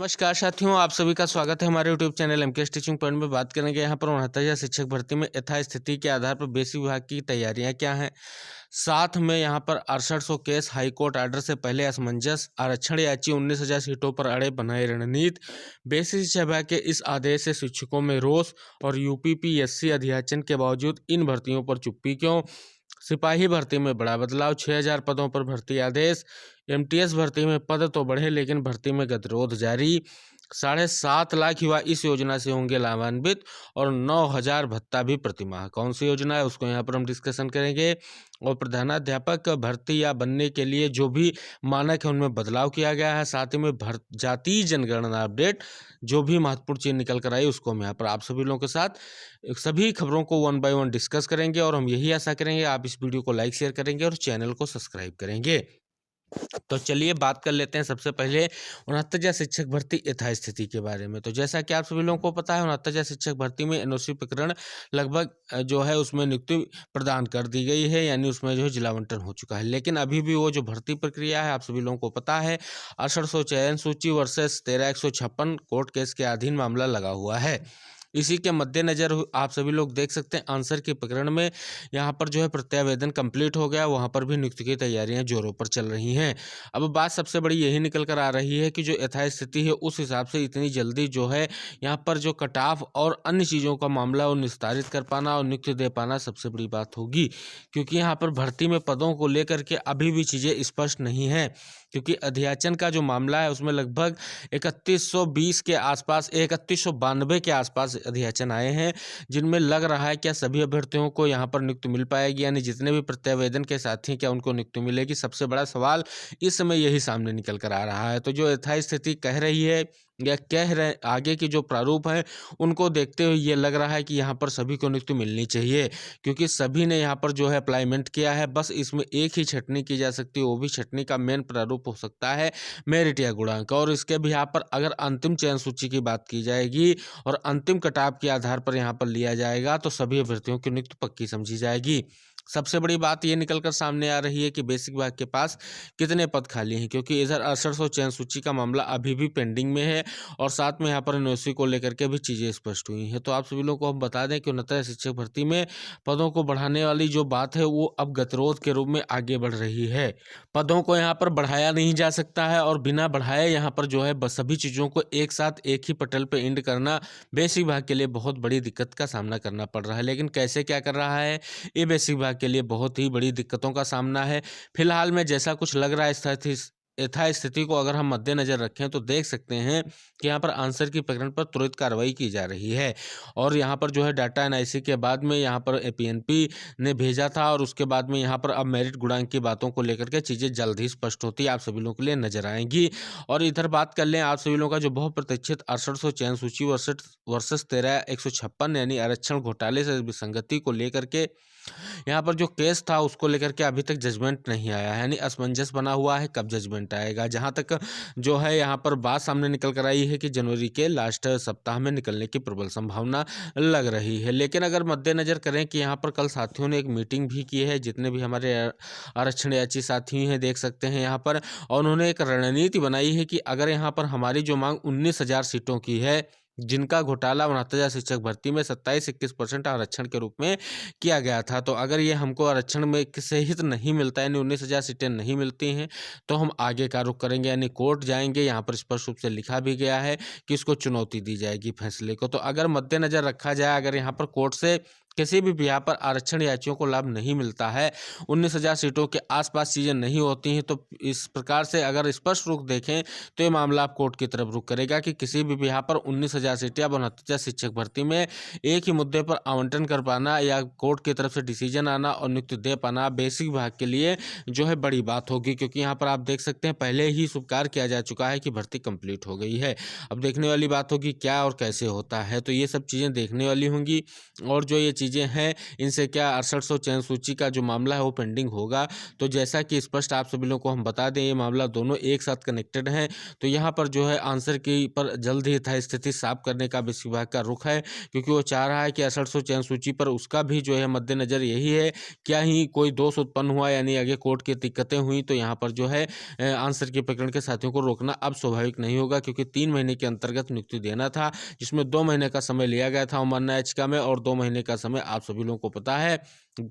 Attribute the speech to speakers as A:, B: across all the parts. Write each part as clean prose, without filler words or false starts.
A: नमस्कार साथियों, आप सभी का स्वागत है हमारे YouTube channel MKS teaching point में। बात करेंगे यहाँ पर 69,000 शिक्षक भर्ती में यथास्थिति के आधार पर बेसिक विभाग की तैयारियां क्या हैं। साथ में यहाँ पर 6800 केस हाईकोर्ट आर्डर से पहले असमंजस, आरक्षण याची 19,000 सीटों पर अड़े बनाए रणनीति, बेसिक शिक्षा विभाग के इस आदेश से शिक्षकों में रोष और यूपीपीएससी अध्याचन के बावजूद इन भर्तियों पर चुप्पी क्यों। सिपाही भर्ती में बड़ा बदलाव, 6,000 पदों पर भर्ती आदेश। एमटीएस भर्ती में पद तो बढ़े लेकिन भर्ती में गतिरोध जारी। 7.5 लाख युवा इस योजना से होंगे लाभान्वित और 9,000 भत्ता भी प्रतिमाह। कौन सी योजना है उसको यहाँ पर हम डिस्कशन करेंगे। और प्रधानाध्यापक भर्ती या बनने के लिए जो भी मानक है उनमें बदलाव किया गया है। साथ ही में जातीय जनगणना अपडेट जो भी महत्वपूर्ण चीज निकल कर आई उसको हम यहाँ पर आप सभी लोगों के साथ सभी खबरों को 1 बाय 1 डिस्कस करेंगे। और हम यही आशा करेंगे आप इस वीडियो को लाइक शेयर करेंगे और चैनल को सब्सक्राइब करेंगे। तो चलिए बात कर लेते हैं सबसे पहले 69,000 शिक्षक भर्ती यथास्थिति के बारे में। तो जैसा कि आप सभी लोगों को पता है 69,000 शिक्षक भर्ती में एनओसी प्रकरण लगभग जो है उसमें नियुक्ति प्रदान कर दी गई है, यानी उसमें जो है जिलावंटन हो चुका है। लेकिन अभी भी वो जो भर्ती प्रक्रिया है आप सभी लोगों को पता है 6800 चयन सूची वर्सेस 13,156 कोर्ट केस के अधीन मामला लगा हुआ है। इसी के मद्देनजर आप सभी लोग देख सकते हैं आंसर के प्रकरण में यहाँ पर जो है प्रत्यावेदन कंप्लीट हो गया, वहाँ पर भी नियुक्ति की तैयारियां जोरों पर चल रही हैं। अब बात सबसे बड़ी यही निकल कर आ रही है कि जो यथास्थिति है उस हिसाब से इतनी जल्दी जो है यहाँ पर जो कट ऑफ और अन्य चीज़ों का मामला वो निस्तारित कर पाना और नियुक्ति दे पाना सबसे बड़ी बात होगी, क्योंकि यहाँ पर भर्ती में पदों को लेकर के अभी भी चीज़ें स्पष्ट नहीं है। क्योंकि अध्याचन का जो मामला है उसमें लगभग 3120 के आसपास 3192 के आसपास अध्याचन आए हैं, जिनमें लग रहा है क्या सभी अभ्यर्थियों को यहाँ पर नियुक्ति मिल पाएगी, यानी जितने भी प्रत्यावेदन के साथी क्या उनको नियुक्ति मिलेगी। सबसे बड़ा सवाल इस समय यही सामने निकल कर आ रहा है। तो जो यथास्थिति कह रही है या कह रहे आगे की जो प्रारूप है उनको देखते हुए ये लग रहा है कि यहाँ पर सभी को नियुक्ति मिलनी चाहिए, क्योंकि सभी ने यहाँ पर जो है अप्लाईमेंट किया है। बस इसमें एक ही छटनी की जा सकती है, वो भी छटनी का मेन प्रारूप हो सकता है मेरिट या गुणांक। और इसके भी यहाँ पर अगर अंतिम चयन सूची की बात की जाएगी और अंतिम कटाव के आधार पर यहाँ पर लिया जाएगा तो सभी अभ्यर्थियों की नियुक्ति पक्की समझी जाएगी। सबसे बड़ी बात ये निकलकर सामने आ रही है कि बेसिक विभाग के पास कितने पद खाली हैं, क्योंकि इधर 6800 चयन सूची का मामला अभी भी पेंडिंग में है और साथ में यहाँ पर एनओसी को लेकर के भी चीज़ें स्पष्ट हुई हैं। तो आप सभी लोगों को हम बता दें कि 69 शिक्षक भर्ती में पदों को बढ़ाने वाली जो बात है वो अब गतिरोध के रूप में आगे बढ़ रही है। पदों को यहाँ पर बढ़ाया नहीं जा सकता है और बिना बढ़ाए यहाँ पर जो है बस सभी चीज़ों को एक साथ एक ही पटल पे एंड करना बेसिक विभाग के लिए बहुत बड़ी दिक्कत का सामना करना पड़ रहा है। लेकिन कैसे क्या कर रहा है ये बेसिक विभाग के लिए बहुत ही बड़ी दिक्कतों का सामना है। फिलहाल में जैसा कुछ लग रहा है यथास्थिति को अगर हम मद्देनजर रखें तो देख सकते हैं कि यहाँ पर आंसर की प्रकरण पर तुरंत कार्रवाई की जा रही है। और यहाँ पर जो है डाटा एनालिसिस के बाद में यहाँ पर एपीएनपी ने भेजा था और उसके बाद में यहाँ पर अब मेरिट गुणांक की बातों को लेकर के चीज़ें जल्द ही स्पष्ट होती आप सभी लोगों के लिए नजर आएंगी। और इधर बात कर लें आप सभी लोगों का जो बहुत प्रतीक्षित 6800 चयन सूची वर्सेस 13,156 यानी आरक्षण घोटाले से विसंगति को लेकर के यहाँ पर जो केस था उसको लेकर के अभी तक जजमेंट नहीं आया है, यानी असमंजस बना हुआ है कब जजमेंट आएगा। जहाँ तक जो है यहाँ पर बात सामने निकल कर आई है कि जनवरी के लास्ट सप्ताह में निकलने की प्रबल संभावना लग रही है। लेकिन अगर मद्देनजर करें कि यहाँ पर कल साथियों ने एक मीटिंग भी की है, जितने भी हमारे आरक्षण याची साथी हैं देख सकते हैं यहाँ पर, और उन्होंने एक रणनीति बनाई है कि अगर यहाँ पर हमारी जो मांग 19,000 सीटों की है, जिनका घोटाला 69,000 शिक्षक भर्ती में 27-21% आरक्षण के रूप में किया गया था, तो अगर ये हमको आरक्षण में से हित नहीं मिलता यानी 19,000 सीटें नहीं मिलती हैं तो हम आगे का रुख करेंगे, यानी कोर्ट जाएंगे। यहाँ पर स्पष्ट रूप से लिखा भी गया है कि इसको चुनौती दी जाएगी फैसले को। तो अगर मद्देनजर रखा जाए, अगर यहाँ पर कोर्ट से किसी भी यहाँ पर आरक्षण याचियों को लाभ नहीं मिलता है, 19,000 सीटों के आसपास चीज़ें नहीं होती हैं, तो इस प्रकार से अगर स्पष्ट रुख देखें तो ये मामला आप कोर्ट की तरफ रुख करेगा कि किसी भी यहाँ पर 19,000 सीटें या 69,000 शिक्षक भर्ती में एक ही मुद्दे पर आवंटन कर पाना या कोर्ट की तरफ से डिसीजन आना और नियुक्ति दे पाना बेसिक विभाग के लिए जो है बड़ी बात होगी। क्योंकि यहाँ पर आप देख सकते हैं पहले ही स्वीकार किया जा चुका है कि भर्ती कंप्लीट हो गई है। अब देखने वाली बात होगी क्या और कैसे होता है, तो ये सब चीज़ें देखने वाली होंगी। और जो ये चीज़ें चीज़ें हैं, इनसे क्या 6800 चयन सूची का जो मामला है वो पेंडिंग होगा। तो जैसा कि स्पष्ट आप सभी लोगों को हम बता दें, ये मामला दोनों एक साथ कनेक्टेड हैं। तो यहाँ पर जो है आंसर की पर जल्द ही यथास्थिति स्थिति साफ करने का वित्त विभाग का रुख है, क्योंकि वो चाह रहा है कि 6800 चयन सूची पर उसका भी जो है मद्देनजर यही है, क्या ही कोई दोष उत्पन्न हुआ यानी आगे कोर्ट की दिक्कतें हुई तो यहाँ पर जो है आंसर के प्रकरण के साथियों को रोकना अब स्वाभाविक नहीं होगा, क्योंकि 3 महीने के अंतर्गत नियुक्ति देना था, जिसमें 2 महीने का समय लिया गया था अवमानना याचिका में, और 2 महीने का समय आप सभी लोगों को पता है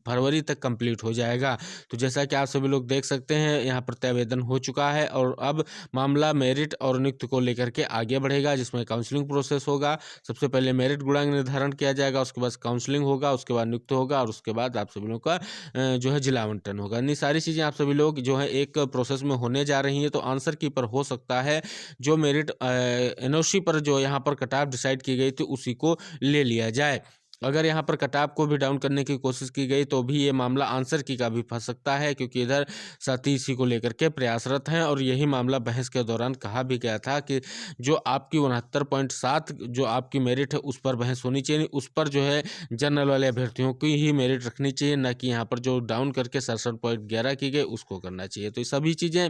A: फरवरी तक कंप्लीट हो जाएगा। तो जैसा कि आप सभी लोग देख सकते हैं, यहाँ प्रत्यावेदन हो चुका है और अब मामला मेरिट और नियुक्ति को लेकर के आगे बढ़ेगा, जिसमें काउंसलिंग प्रोसेस होगा। सबसे पहले मेरिट गुणांक निर्धारण किया जाएगा, उसके बाद काउंसलिंग होगा, उसके बाद नियुक्त होगा और उसके बाद आप सभी लोगों का जो है जिला आवंटन होगा। इतनी सारी चीज़ें आप सभी लोग जो है एक प्रोसेस में होने जा रही हैं। तो आंसर की पर हो सकता है जो मेरिट एनओसी पर जो यहाँ पर कट ऑफ डिसाइड की गई थी उसी को ले लिया जाए। अगर यहाँ पर कटाव को भी डाउन करने की कोशिश की गई तो भी ये मामला आंसर की का भी फंस सकता है, क्योंकि इधर साथी इसी को लेकर के प्रयासरत हैं। और यही मामला बहस के दौरान कहा भी गया था कि जो आपकी 69.7 जो आपकी मेरिट है उस पर बहस होनी चाहिए, उस पर जो है जनरल वाले अभ्यर्थियों की ही मेरिट रखनी चाहिए, न कि यहाँ पर जो डाउन करके 67.11 की गई उसको करना चाहिए। तो ये सभी चीज़ें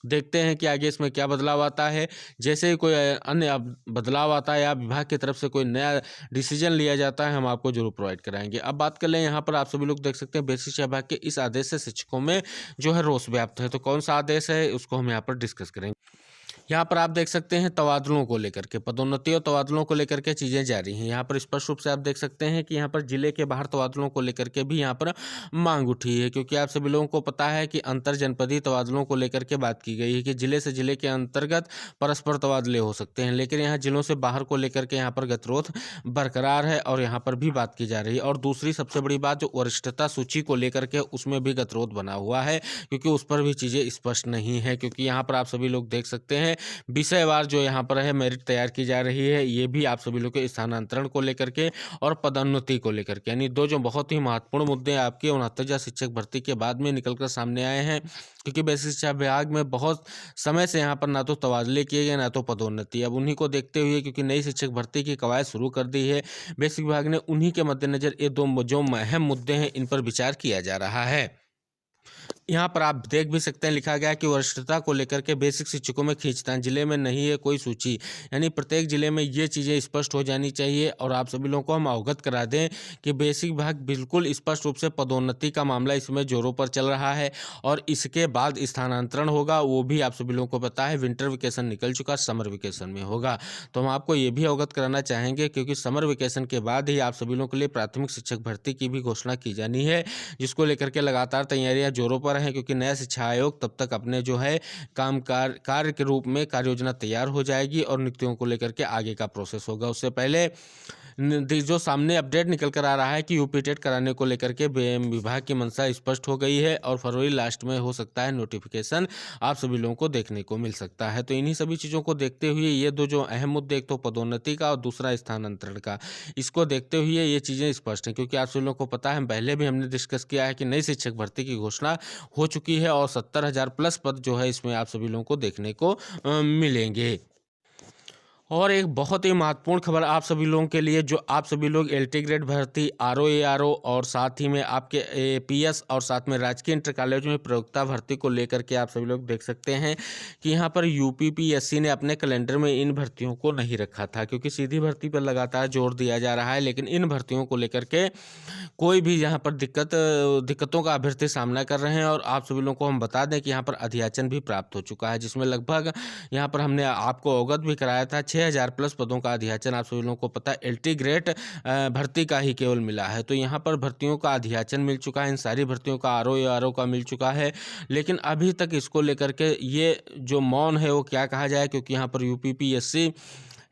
A: देखते हैं कि आगे इसमें क्या बदलाव आता है। जैसे ही कोई अन्य बदलाव आता है या विभाग की तरफ से कोई नया डिसीजन लिया जाता है, हम आपको जरूर प्रोवाइड कराएंगे। अब बात कर लें, यहाँ पर आप सभी लोग देख सकते हैं बेसिक शिक्षा विभाग के इस आदेश से शिक्षकों में जो है रोष व्याप्त है। तो कौन सा आदेश है उसको हम यहाँ पर डिस्कस करेंगे। यहाँ पर आप देख सकते हैं तबादलों को लेकर के, पदोन्नति और तबादलों को लेकर के चीज़ें जारी हैं। यहाँ पर स्पष्ट रूप से आप देख सकते हैं कि यहाँ पर जिले के बाहर तबादलों को लेकर के भी यहाँ पर मांग उठी है, क्योंकि आप सभी लोगों को पता है कि अंतर जनपदीय तबादलों को लेकर के बात की गई है कि जिले से जिले के अंतर्गत परस्पर तबादले हो सकते हैं, लेकिन यहाँ जिलों से बाहर को लेकर के यहाँ पर गतिरोध बरकरार है और यहाँ पर भी बात की जा रही है। और दूसरी सबसे बड़ी बात जो वरिष्ठता सूची को लेकर के उसमें भी गतिरोध बना हुआ है, क्योंकि उस पर भी चीज़ें स्पष्ट नहीं है। क्योंकि यहाँ पर आप सभी लोग देख सकते हैं विषयवार जो यहाँ पर है मेरिट तैयार की जा रही है, ये भी आप सभी लोग के स्थानांतरण को लेकर के और पदोन्नति को लेकर के, यानी दो जो बहुत ही महत्वपूर्ण मुद्दे आपके 69 शिक्षक भर्ती के बाद में निकलकर सामने आए हैं। क्योंकि बेसिक शिक्षा विभाग में बहुत समय से यहाँ पर ना तो तबादले किए गए ना तो पदोन्नति, अब उन्हीं को देखते हुए क्योंकि नई शिक्षक भर्ती की कवायद शुरू कर दी है बेसिक विभाग ने, उन्हीं के मद्देनजर ये दो जो अहम मुद्दे हैं इन पर विचार किया जा रहा है। यहाँ पर आप देख भी सकते हैं लिखा गया कि वरिष्ठता को लेकर के बेसिक शिक्षकों में खींचतान, जिले में नहीं है कोई सूची, यानी प्रत्येक जिले में ये चीज़ें स्पष्ट हो जानी चाहिए। और आप सभी लोगों को हम अवगत करा दें कि बेसिक विभाग बिल्कुल स्पष्ट रूप से पदोन्नति का मामला इसमें जोरों पर चल रहा है और इसके बाद स्थानांतरण होगा, वो भी आप सभी लोगों को पता है विंटर वेकेशन निकल चुका, समर वेकेशन में होगा। तो हम आपको ये भी अवगत कराना चाहेंगे क्योंकि समर वेकेशन के बाद ही आप सभी लोगों के लिए प्राथमिक शिक्षक भर्ती की भी घोषणा की जानी है, जिसको लेकर के लगातार तैयारियां जोरों पर हैं। क्योंकि नया शिक्षा आयोग तब तक अपने जो है कार्य के रूप में कार्य योजना तैयार हो जाएगी और नियुक्तियों को लेकर के आगे का प्रोसेस होगा। उससे पहले जो सामने अपडेट निकल कर आ रहा है कि यूपी टेट कराने को लेकर के विभाग की मंशा स्पष्ट हो गई है और फरवरी लास्ट में हो सकता है नोटिफिकेशन आप सभी लोगों को देखने को मिल सकता है। तो इन्हीं सभी चीज़ों को देखते हुए ये दो जो अहम मुद्दे, एक तो पदोन्नति का और दूसरा स्थानांतरण का, इसको देखते हुए ये चीज़ें स्पष्ट हैं। क्योंकि आप सभी लोगों को पता है पहले भी हमने डिस्कस किया है कि नई शिक्षक भर्ती की घोषणा हो चुकी है और 70,000 प्लस पद जो है इसमें आप सभी लोगों को देखने को मिलेंगे। और एक बहुत ही महत्वपूर्ण खबर आप सभी लोगों के लिए, जो आप सभी लोग एलटी ग्रेड भर्ती, आरओ एआरओ और साथ ही में आपके एपीएस और साथ में राजकीय इंटर कॉलेज में प्रयोक्ता भर्ती को लेकर के आप सभी लोग देख सकते हैं कि यहाँ पर यूपीपीएससी ने अपने कैलेंडर में इन भर्तियों को नहीं रखा था, क्योंकि सीधी भर्ती पर लगातार जोर दिया जा रहा है, लेकिन इन भर्तियों को लेकर के कोई भी यहाँ पर दिक्कतों का अभ्यर्थी सामना कर रहे हैं। और आप सभी लोगों को हम बता दें कि यहाँ पर अधियाचन भी प्राप्त हो चुका है, जिसमें लगभग यहाँ पर हमने आपको अवगत भी कराया था 6,000 प्लस पदों का अधियाचन आप सभी लोगों को पता है एलटी ग्रेड भर्ती का ही केवल मिला है। तो यहाँ पर भर्तियों का अधियाचन मिल चुका है, इन सारी भर्तियों का आरओ का मिल चुका है, लेकिन अभी तक इसको लेकर के ये जो मौन है वो क्या कहा जाए, क्योंकि यहाँ पर यूपीपीएससी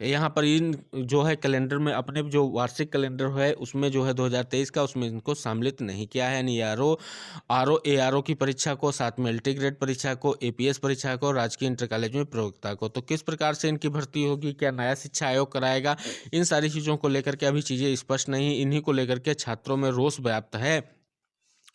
A: यहाँ पर इन जो है कैलेंडर में अपने जो वार्षिक कैलेंडर है उसमें जो है 2023 का उसमें इनको सम्मिलित नहीं किया है, यानी आरओ एआरओ की परीक्षा को, साथ में एलटी ग्रेड परीक्षा को, एपीएस परीक्षा को, राजकीय इंटर कॉलेज में प्रयोक्ता को। तो किस प्रकार से इनकी भर्ती होगी, क्या नया शिक्षा आयोग कराएगा, इन सारी चीज़ों को लेकर के अभी चीज़ें स्पष्ट नहीं, इन्हीं को लेकर के छात्रों में रोष व्याप्त है।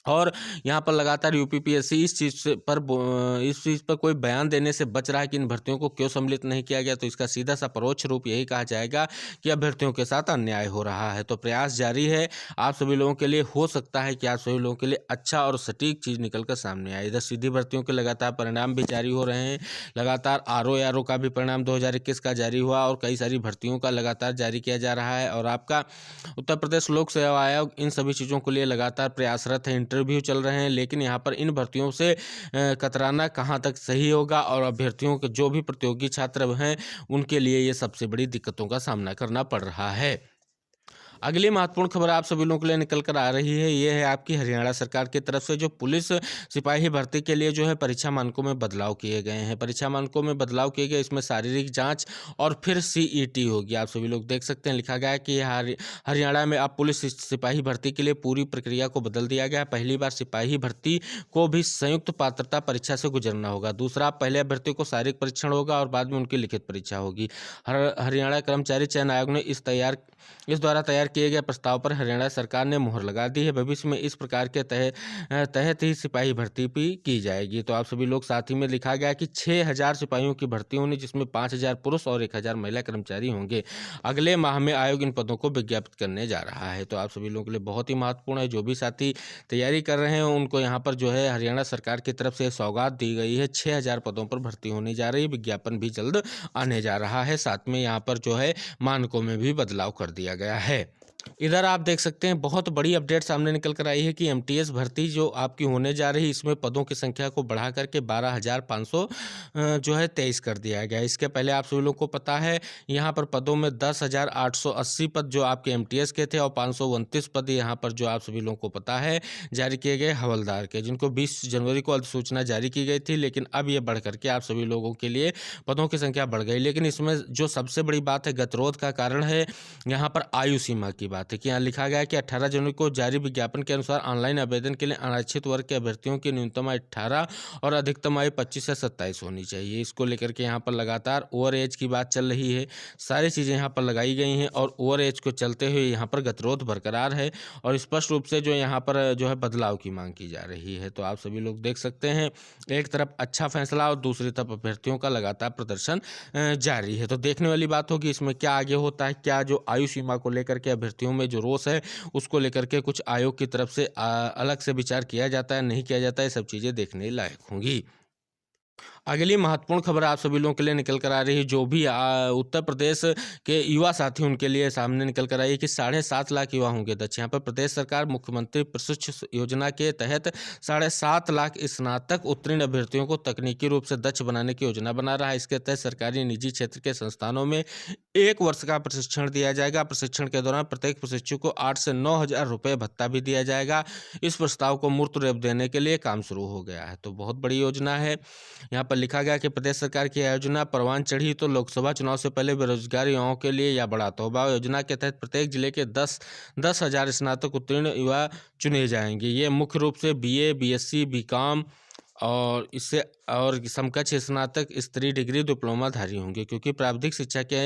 A: और यहाँ पर लगातार यूपीपीएससी इस चीज़ पर कोई बयान देने से बच रहा है कि इन भर्तियों को क्यों सम्मिलित नहीं किया गया। तो इसका सीधा सा परोक्ष रूप यही कहा जाएगा कि अभ्यर्थियों के साथ अन्याय हो रहा है। तो प्रयास जारी है आप सभी लोगों के लिए, हो सकता है कि आप सभी लोगों के लिए अच्छा और सटीक चीज़ निकल कर सामने आए। इधर सीधी भर्तियों के लगातार परिणाम भी जारी हो रहे हैं। लगातार आरओ का भी परिणाम 2021 का जारी हुआ और कई सारी भर्तियों का लगातार जारी किया जा रहा है। और आपका उत्तर प्रदेश लोक सेवा आयोग इन सभी चीज़ों के लिए लगातार प्रयासरत है। इंटरव्यू चल रहे हैं, लेकिन यहाँ पर इन भर्तियों से कतराना कहाँ तक सही होगा और अभ्यर्थियों के जो भी प्रतियोगी छात्र हैं उनके लिए ये सबसे बड़ी दिक्कतों का सामना करना पड़ रहा है। अगली महत्वपूर्ण खबर आप सभी लोगों के लिए निकल कर आ रही है, ये है आपकी हरियाणा सरकार की तरफ से जो पुलिस सिपाही भर्ती के लिए जो है परीक्षा मानकों में बदलाव किए गए हैं। परीक्षा मानकों में बदलाव किए गए, इसमें शारीरिक जांच और फिर सीईटी होगी। आप सभी लोग देख सकते हैं, लिखा गया है कि हरियाणा में अब पुलिस सिपाही भर्ती के लिए पूरी प्रक्रिया को बदल दिया गया है। पहली बार सिपाही भर्ती को भी संयुक्त पात्रता परीक्षा से गुजरना होगा। दूसरा, पहले अभ्यर्थी को शारीरिक परीक्षण होगा और बाद में उनकी लिखित परीक्षा होगी। हरियाणा कर्मचारी चयन आयोग ने इस द्वारा तैयार किए गए प्रस्ताव पर हरियाणा सरकार ने मुहर लगा दी है। भविष्य में इस प्रकार के तहत ही सिपाही भर्ती भी की जाएगी। तो आप सभी लोग, साथ ही में लिखा गया कि 6000 सिपाहियों की भर्ती होनी, जिसमें 5000 पुरुष और 1000 महिला कर्मचारी होंगे। अगले माह में आयोग इन पदों को विज्ञापित करने जा रहा है। तो आप सभी लोगों के लिए बहुत ही महत्वपूर्ण है। जो भी साथी तैयारी कर रहे हैं उनको यहाँ पर जो है हरियाणा सरकार की तरफ से सौगात दी गई है। 6000 पदों पर भर्ती होने जा रही है। विज्ञापन भी जल्द आने जा रहा है। साथ में यहाँ पर जो है मानकों में भी बदलाव कर दिया गया है। इधर आप देख सकते हैं, बहुत बड़ी अपडेट सामने निकल कर आई है कि एमटीएस भर्ती जो आपकी होने जा रही है, इसमें पदों की संख्या को बढ़ा करके 12,500 जो है 23 कर दिया गया है। इसके पहले आप सभी लोग को पता है, यहाँ पर पदों में 10,880 पद जो आपके एमटीएस के थे और 529 पद यहाँ पर जो आप सभी लोगों को पता है जारी किए गए हवलदार के, जिनको 20 जनवरी को अधिसूचना जारी की गई थी। लेकिन अब ये बढ़ करके आप सभी लोगों के लिए पदों की संख्या बढ़ गई। लेकिन इसमें जो सबसे बड़ी बात है, गतिरोध का कारण है यहाँ पर आयु सीमा की बात है कि यहाँ लिखा गया है कि 18 जनवरी को जारी विज्ञापन के अनुसार ऑनलाइन आवेदन के लिए अनारक्षित वर्ग के अभ्यर्थियों की न्यूनतम आयु 18 और अधिकतम आयु 25 से 27 होनी चाहिए। इसको लेकर के यहाँ पर लगातार ओवर एज की बात चल रही है। सारी चीज़ें यहाँ पर लगाई गई हैं और ओवर एज को चलते हुए यहाँ पर गतिरोध बरकरार है और स्पष्ट रूप से जो यहाँ पर जो है बदलाव की मांग की जा रही है। तो आप सभी लोग देख सकते हैं, एक तरफ अच्छा फैसला और दूसरी तरफ अभ्यर्थियों का लगातार प्रदर्शन जारी है। तो देखने वाली बात होगी इसमें क्या आगे होता है। क्या जो आयु सीमा को लेकर के अभ्यर्थियों में जो रोष है उसको लेकर के कुछ आयोग की तरफ से अलग से विचार किया जाता है, नहीं किया जाता है, सब चीज़ें देखने लायक होंगी। अगली महत्वपूर्ण खबर आप सभी लोगों के लिए निकल कर आ रही है, जो भी उत्तर प्रदेश के युवा साथी उनके लिए सामने निकल कर आई है कि 7.5 लाख युवा होंगे दक्ष। यहाँ पर प्रदेश सरकार मुख्यमंत्री प्रशिक्षण योजना के तहत 7.5 लाख स्नातक उत्तीर्ण अभ्यर्थियों को तकनीकी रूप से दक्ष बनाने की योजना बना रहा है। इसके तहत सरकारी निजी क्षेत्र के संस्थानों में 1 वर्ष का प्रशिक्षण दिया जाएगा। प्रशिक्षण के दौरान प्रत्येक प्रशिक्षु को 8 से 9 हज़ार रुपये भत्ता भी दिया जाएगा। इस प्रस्ताव को मूर्त रूप देने के लिए काम शुरू हो गया है। तो बहुत बड़ी योजना है। यहाँ पर लिखा गया कि प्रदेश सरकार की योजना परवान चढ़ी तो लोकसभा चुनाव से पहले बेरोजगार युवाओं के लिए या बड़ा तोहफा। योजना के तहत प्रत्येक जिले के 10 हज़ार स्नातक उत्तीर्ण युवा चुने जाएंगे। ये मुख्य रूप से बीए, बीएससी, बीकॉम और इससे और समकक्ष स्नातक स्तरीय डिग्री डिप्लोमाधारी होंगे, क्योंकि प्राविधिक शिक्षा के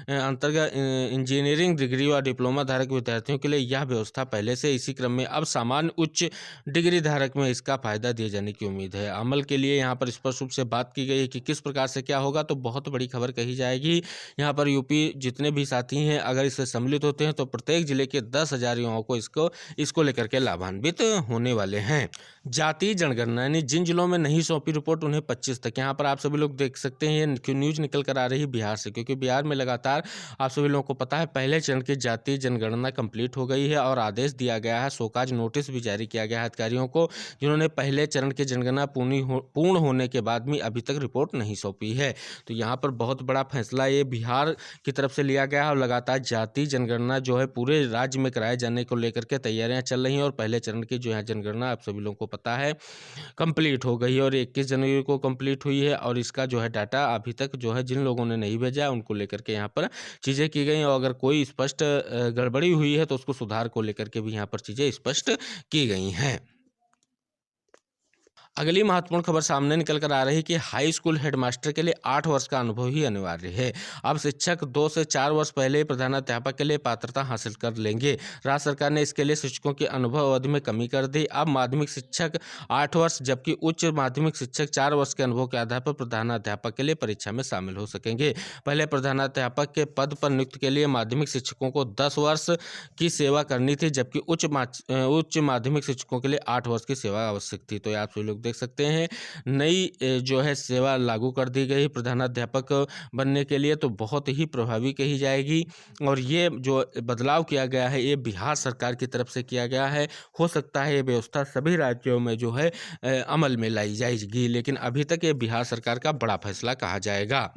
A: अंतर्गत इंजीनियरिंग डिग्री और डिप्लोमा धारक विद्यार्थियों के लिए यह व्यवस्था पहले से इसी क्रम में अब सामान्य उच्च डिग्री धारक में इसका फायदा दिए जाने की उम्मीद है। अमल के लिए यहाँ पर स्पष्ट रूप से बात की गई है कि किस प्रकार से क्या होगा, तो बहुत बड़ी खबर कही जाएगी। यहाँ पर यूपी जितने भी साथी हैं अगर इससे सम्मिलित होते हैं तो प्रत्येक जिले के 10,000 युवाओं को इसको लेकर के लाभान्वित होने वाले हैं। जातीय जनगणना यानी जिन जिलों में नहीं सौंपी रिपोर्ट उन्हें 25 तक। यहाँ पर आप सभी लोग देख सकते हैं ये न्यूज़ निकल कर आ रही है बिहार से, क्योंकि बिहार में लगातार आप सभी लोगों को पता है पहले चरण की जातीय जनगणना कंप्लीट हो गई है और आदेश दिया गया है, शोकाज नोटिस भी जारी किया गया है अधिकारियों को जिन्होंने पहले चरण की जनगणना पूर्ण होने के बाद भी अभी तक रिपोर्ट नहीं सौंपी है। तो यहाँ पर बहुत बड़ा फैसला ये बिहार की तरफ से लिया गया है और लगातार जातीय जनगणना जो है पूरे राज्य में कराए जाने को लेकर के तैयारियां चल रही हैं और पहले चरण की जो है जनगणना आप सभी लोगों को पता है कंप्लीट हो गई है और 21 जनवरी को कंप्लीट हुई है और इसका जो है डाटा अभी तक जो है जिन लोगों ने नहीं भेजा है उनको लेकर के यहाँ पर चीज़ें की गई और अगर कोई स्पष्ट गड़बड़ी हुई है तो उसको सुधार को लेकर के भी यहाँ पर चीज़ें स्पष्ट की गई हैं। अगली महत्वपूर्ण खबर सामने निकल कर आ रही है कि हाई स्कूल हेडमास्टर के लिए 8 वर्ष का अनुभव ही अनिवार्य है। अब शिक्षक 2 से 4 वर्ष पहले ही प्रधानाध्यापक के लिए पात्रता हासिल कर लेंगे। राज्य सरकार ने इसके लिए शिक्षकों की अनुभव अवधि में कमी कर दी। अब माध्यमिक शिक्षक 8 वर्ष जबकि उच्च माध्यमिक शिक्षक 4 वर्ष के अनुभव के आधार पर प्रधानाध्यापक के लिए परीक्षा में शामिल हो सकेंगे। पहले प्रधानाध्यापक के पद पर नियुक्ति के लिए माध्यमिक शिक्षकों को 10 वर्ष की सेवा करनी थी, जबकि उच्च माध्यमिक शिक्षकों के लिए 8 वर्ष की सेवा आवश्यक थी। तो आप सभी लोग देख सकते हैं नई जो है सेवा लागू कर दी गई प्रधानाध्यापक बनने के लिए, तो बहुत ही प्रभावी कही जाएगी। और ये जो बदलाव किया गया है ये बिहार सरकार की तरफ से किया गया है। हो सकता है ये व्यवस्था सभी राज्यों में जो है अमल में लाई जाएगी, लेकिन अभी तक ये बिहार सरकार का बड़ा फैसला कहा जाएगा।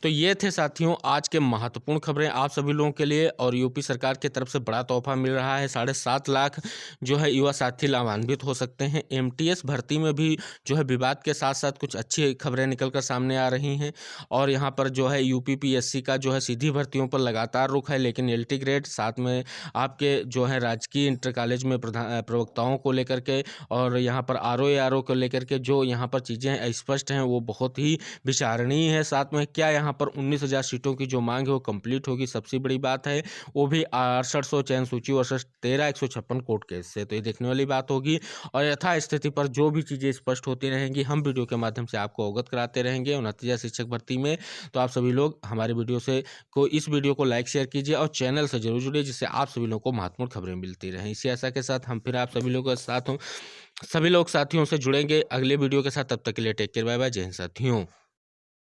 A: तो ये थे साथियों आज के महत्वपूर्ण खबरें आप सभी लोगों के लिए। और यूपी सरकार की तरफ से बड़ा तोहफा मिल रहा है। 7.5 लाख जो है युवा साथी लाभान्वित हो सकते हैं। एमटीएस भर्ती में भी जो है विवाद के साथ साथ कुछ अच्छी खबरें निकल कर सामने आ रही हैं। और यहाँ पर जो है यूपीपीएससी का जो है सीधी भर्तियों पर लगातार रुख है, लेकिन एलटी ग्रेड साथ में आपके जो है राजकीय इंटर कॉलेज में प्रवक्ताओं को लेकर के और यहाँ पर आरओ को लेकर के जो यहाँ पर चीज़ें स्पष्ट हैं वो बहुत ही विचारणीय है। साथ में क्या यहाँ पर 19,000 सीटों की जो मांग है वो कंप्लीट होगी, सबसे बड़ी बात है। वो भी 6800 चयन सूची वर्सेस 156 कोर्ट केस से, तो ये देखने वाली बात होगी। और यथा स्थिति पर जो भी चीज़ें स्पष्ट होती रहेंगी हम वीडियो के माध्यम से आपको अवगत कराते रहेंगे 29 शिक्षक भर्ती में। तो आप सभी लोग हमारे वीडियो से इस वीडियो को लाइक शेयर कीजिए और चैनल से जरूर जुड़िए, जिससे आप सभी लोगों को महत्वपूर्ण खबरें मिलती रहें। इसी आशा के साथ हम फिर आप सभी लोगों के साथ सभी लोग साथियों से जुड़ेंगे अगले वीडियो के साथ। तब तक के लिए टेक केयर, बाय बाय, जय हिंद साथियों।